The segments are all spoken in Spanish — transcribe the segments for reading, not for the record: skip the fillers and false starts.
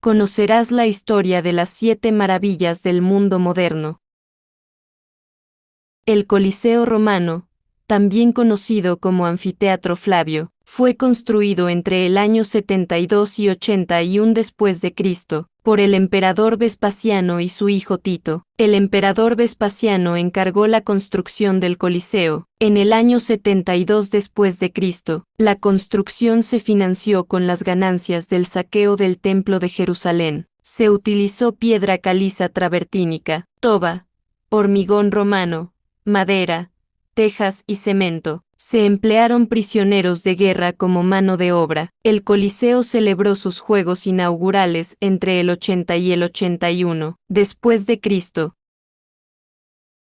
conocerás la historia de las 7 maravillas del mundo moderno. El Coliseo romano, también conocido como Anfiteatro Flavio, fue construido entre el año 72 y 81 después de Cristo, por el emperador Vespasiano y su hijo Tito. El emperador Vespasiano encargó la construcción del Coliseo. En el año 72 después de Cristo, la construcción se financió con las ganancias del saqueo del Templo de Jerusalén. Se utilizó piedra caliza travertínica, toba, hormigón romano, madera, tejas y cemento. Se emplearon prisioneros de guerra como mano de obra. El Coliseo celebró sus juegos inaugurales entre el 80 y el 81 después de Cristo.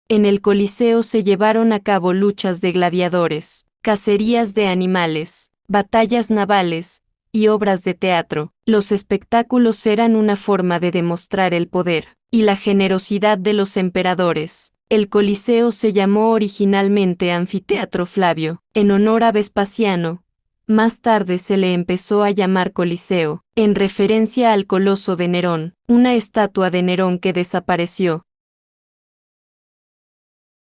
En el Coliseo se llevaron a cabo luchas de gladiadores, cacerías de animales, batallas navales y obras de teatro. Los espectáculos eran una forma de demostrar el poder y la generosidad de los emperadores. El Coliseo se llamó originalmente Anfiteatro Flavio, en honor a Vespasiano. Más tarde se le empezó a llamar Coliseo, en referencia al Coloso de Nerón, una estatua de Nerón que desapareció.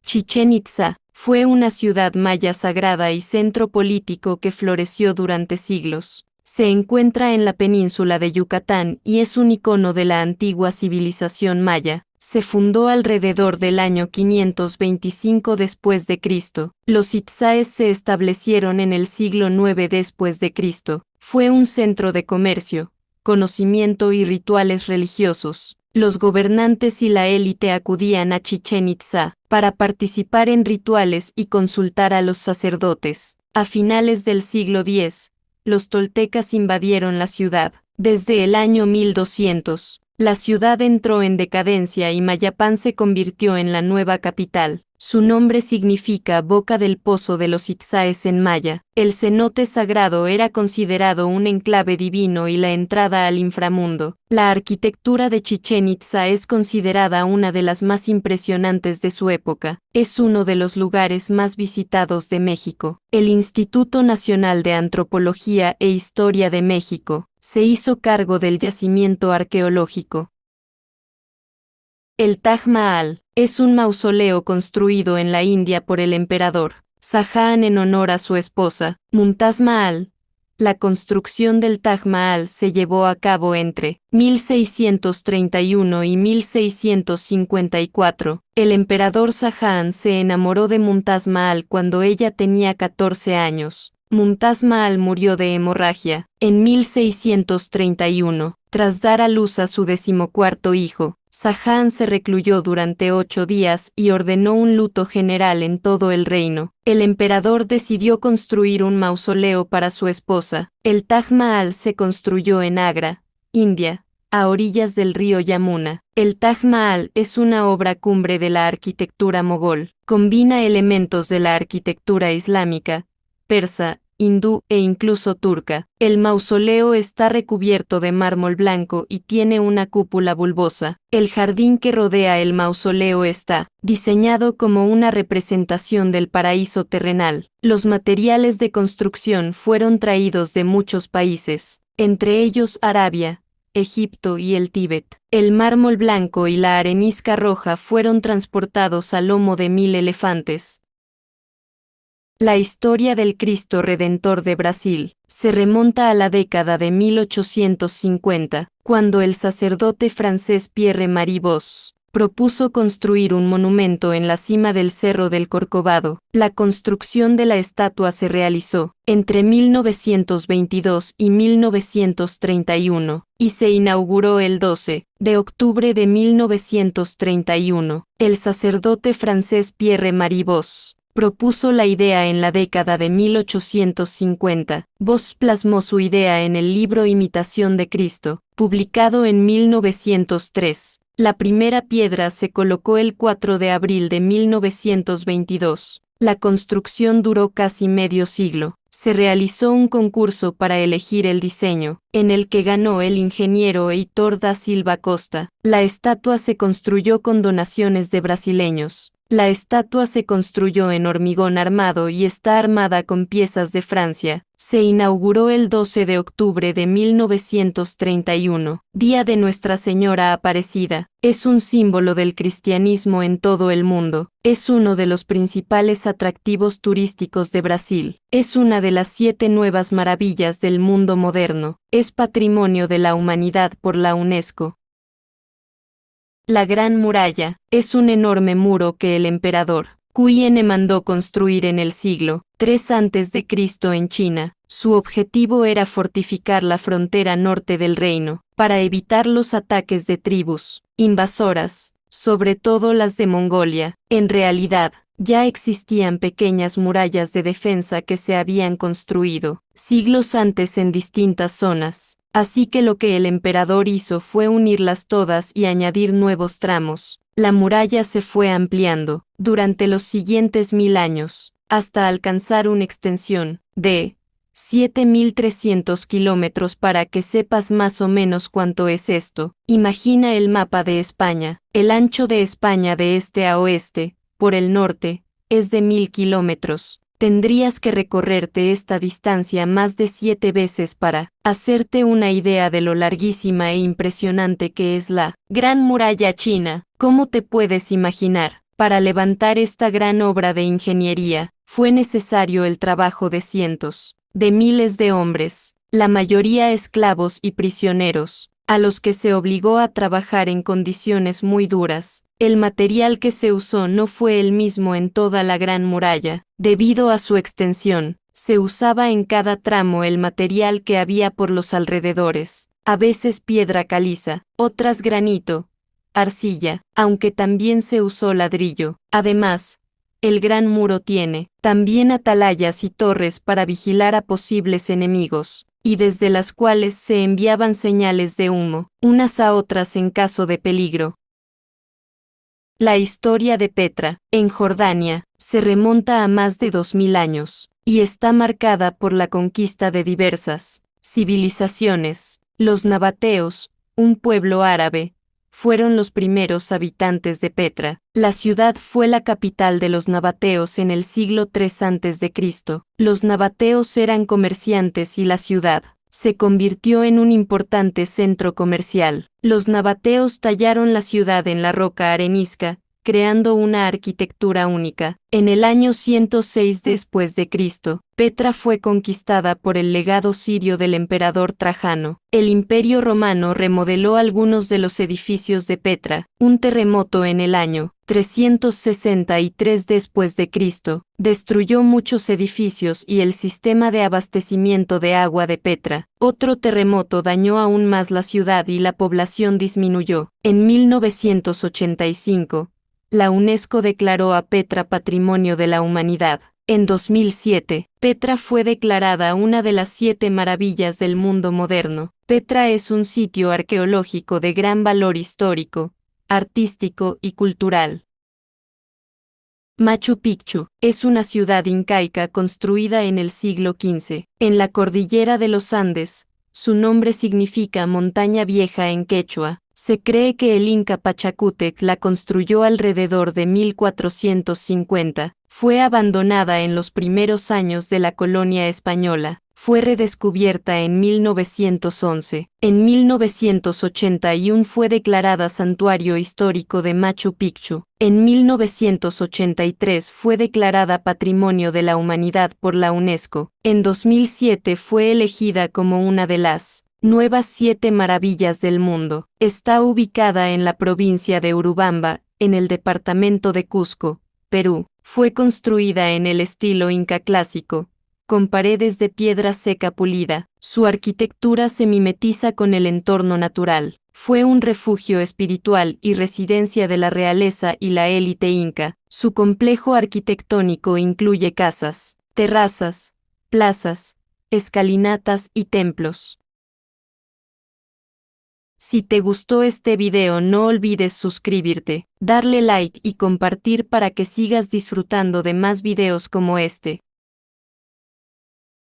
Chichén Itzá fue una ciudad maya sagrada y centro político que floreció durante siglos. Se encuentra en la península de Yucatán y es un icono de la antigua civilización maya. Se fundó alrededor del año 525 después de Cristo. Los itzáes se establecieron en el siglo IX después de Cristo. Fue un centro de comercio, conocimiento y rituales religiosos. Los gobernantes y la élite acudían a Chichén Itzá para participar en rituales y consultar a los sacerdotes. A finales del siglo X, los toltecas invadieron la ciudad. Desde el año 1200, la ciudad entró en decadencia y Mayapán se convirtió en la nueva capital. Su nombre significa boca del pozo de los itzáes en maya. El cenote sagrado era considerado un enclave divino y la entrada al inframundo. La arquitectura de Chichén Itzá es considerada una de las más impresionantes de su época. Es uno de los lugares más visitados de México. El Instituto Nacional de Antropología e Historia de México se hizo cargo del yacimiento arqueológico. El Taj Mahal es un mausoleo construido en la India por el emperador Shahjahan en honor a su esposa, Mumtaz Mahal. La construcción del Taj Mahal se llevó a cabo entre 1631 y 1654. El emperador Shahjahan se enamoró de Mumtaz Mahal cuando ella tenía 14 años. Mumtaz Mahal murió de hemorragia en 1631, tras dar a luz a su 14º hijo. Shahjahan se recluyó durante 8 días y ordenó un luto general en todo el reino. El emperador decidió construir un mausoleo para su esposa. El Taj Mahal se construyó en Agra, India, a orillas del río Yamuna. El Taj Mahal es una obra cumbre de la arquitectura mogol. Combina elementos de la arquitectura islámica, persa, hindú e incluso turca. El mausoleo está recubierto de mármol blanco y tiene una cúpula bulbosa. El jardín que rodea el mausoleo está diseñado como una representación del paraíso terrenal. Los materiales de construcción fueron traídos de muchos países, entre ellos Arabia, Egipto y el Tíbet. El mármol blanco y la arenisca roja fueron transportados a lomo de 1000 elefantes. La historia del Cristo Redentor de Brasil se remonta a la década de 1850, cuando el sacerdote francés Pierre-Marie Bosch propuso construir un monumento en la cima del Cerro del Corcovado. La construcción de la estatua se realizó entre 1922 y 1931 y se inauguró el 12 de octubre de 1931. El sacerdote francés Pierre-Marie Bosch propuso la idea en la década de 1850. Bosch plasmó su idea en el libro Imitación de Cristo, publicado en 1903. La primera piedra se colocó el 4 de abril de 1922. La construcción duró casi medio siglo. Se realizó un concurso para elegir el diseño, en el que ganó el ingeniero Heitor da Silva Costa. La estatua se construyó con donaciones de brasileños. La estatua se construyó en hormigón armado y está armada con piezas de Francia. Se inauguró el 12 de octubre de 1931, Día de Nuestra Señora Aparecida. Es un símbolo del cristianismo en todo el mundo. Es uno de los principales atractivos turísticos de Brasil. Es una de las 7 nuevas maravillas del mundo moderno. Es Patrimonio de la Humanidad por la UNESCO. La Gran Muralla es un enorme muro que el emperador Qian mandó construir en el siglo III a.C. en China. Su objetivo era fortificar la frontera norte del reino, para evitar los ataques de tribus invasoras, sobre todo las de Mongolia. En realidad, ya existían pequeñas murallas de defensa que se habían construido siglos antes en distintas zonas. Así que lo que el emperador hizo fue unirlas todas y añadir nuevos tramos. La muralla se fue ampliando durante los siguientes 1000 años, hasta alcanzar una extensión de 7.300 kilómetros. Para que sepas más o menos cuánto es esto, imagina el mapa de España. El ancho de España de este a oeste, por el norte, es de 1000 kilómetros. Tendrías que recorrerte esta distancia más de 7 veces para hacerte una idea de lo larguísima e impresionante que es la Gran Muralla China. ¿Cómo te puedes imaginar? Para levantar esta gran obra de ingeniería, fue necesario el trabajo de cientos de miles de hombres, la mayoría esclavos y prisioneros, a los que se obligó a trabajar en condiciones muy duras. El material que se usó no fue el mismo en toda la Gran Muralla. Debido a su extensión, se usaba en cada tramo el material que había por los alrededores, a veces piedra caliza, otras granito, arcilla, aunque también se usó ladrillo. Además, el gran muro tiene también atalayas y torres para vigilar a posibles enemigos, y desde las cuales se enviaban señales de humo, unas a otras en caso de peligro. La historia de Petra, en Jordania, se remonta a más de 2000 años, y está marcada por la conquista de diversas civilizaciones. Los nabateos, un pueblo árabe, fueron los primeros habitantes de Petra. La ciudad fue la capital de los nabateos en el siglo III a.C. Los nabateos eran comerciantes y la ciudad se convirtió en un importante centro comercial. Los nabateos tallaron la ciudad en la roca arenisca, creando una arquitectura única. En el año 106 después de Cristo, Petra fue conquistada por el legado sirio del emperador Trajano. El Imperio Romano remodeló algunos de los edificios de Petra. Un terremoto en el año 363 después de Cristo destruyó muchos edificios y el sistema de abastecimiento de agua de Petra. Otro terremoto dañó aún más la ciudad y la población disminuyó. En 1985, la UNESCO declaró a Petra Patrimonio de la Humanidad. En 2007, Petra fue declarada una de las 7 maravillas del mundo moderno. Petra es un sitio arqueológico de gran valor histórico, artístico y cultural. Machu Picchu es una ciudad incaica construida en el siglo XV, en la cordillera de los Andes. Su nombre significa montaña vieja en quechua. Se cree que el Inca Pachacútec la construyó alrededor de 1450. Fue abandonada en los primeros años de la colonia española. Fue redescubierta en 1911. En 1981 fue declarada Santuario Histórico de Machu Picchu. En 1983 fue declarada Patrimonio de la Humanidad por la UNESCO. En 2007 fue elegida como una de las nuevas 7 maravillas del mundo. Está ubicada en la provincia de Urubamba, en el departamento de Cusco, Perú. Fue construida en el estilo inca clásico, con paredes de piedra seca pulida. Su arquitectura se mimetiza con el entorno natural. Fue un refugio espiritual y residencia de la realeza y la élite inca. Su complejo arquitectónico incluye casas, terrazas, plazas, escalinatas y templos. Si te gustó este video, no olvides suscribirte, darle like y compartir para que sigas disfrutando de más videos como este.